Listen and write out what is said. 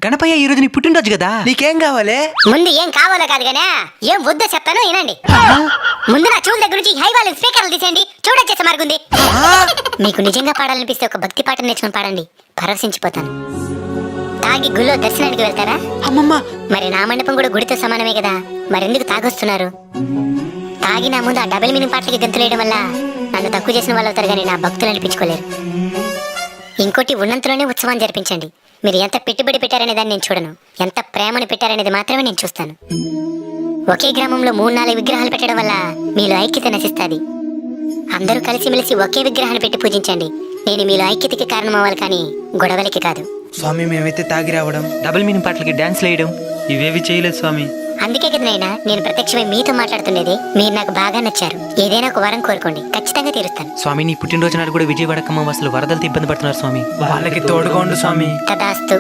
గణపయ్య ఈ రోజు నీ పుట్టినరోజు కదా, నీకేం కావాలి? ముందు ఏం కావాలో కాదు గానే ఏం వద్దో చెప్తాను వినండి. ముందు నా చెవుల దగ్గర నుంచి హై వాల్యూమ్ స్పీకర్లు తీసేయండి. చూడొచ్చేసే మార్గుంది. మీకు నిజంగా పాడాలనిపిస్తే ఒక భక్తి పాట నేర్చుకుని పాడండి, పరవశించిపోతాను. తాగి గుళ్ళో దర్శనానికి వెళ్తారా? అమ్మమ్మ, మరి నా మండపం కూడా గుడితో సమానమే కదా, మరెందుకు తాగొస్తున్నారు? తాగి నా ముందు ఆ డబుల్ మీనింగ్ పాటలకి గంతులేయడం వల్ల నన్ను తక్కువ చేసిన వాళ్ళు అవుతారు కానీ నా భక్తులు అనిపించుకోలేరు. ఇంకోటి, ఉన్నంతలోనే ఉత్సవాన్ని జరిపించండి. మీరు ఎంత పెట్టుబడి పెట్టారనే దాన్ని నేను చూడను, ఎంత ప్రేమను పెట్టారనేది మాత్రమే నేను చూస్తాను. ఒకే గ్రామంలో 3-4 విగ్రహాలు పెట్టడం వల్ల మీలో ఐక్యత నశిస్తుంది. అందరూ కలిసిమెలిసి ఒకే విగ్రహాన్ని పెట్టి పూజించండి. నేను మీలో ఐక్యతకి కారణం అవ్వాలి కానీ గొడవలకి కాదు. స్వామి మేమైతే తాగి రావడం, డబుల్ మీనింగ్ పాటలకి డాన్స్ వేయడం ఇవేవి చేయలేదు స్వామి. అందుకే కదా నైనా నేను ప్రత్యక్షమై మీతో మాట్లాడుతుండేది. మీరు నాకు బాగా నచ్చారు. ఏదైనా ఒక వరం కోరుకోండి, ఖచ్చితంగా తీరుస్తాను. స్వామి నీ పుట్టినరోజు నాడు కూడా విజయవాడ ఖమ్మం అసలు వరదలతో ఇబ్బంది పడుతున్నారు స్వామి, వాళ్ళకి తోడుగా ఉండు స్వామి. తదాస్తు.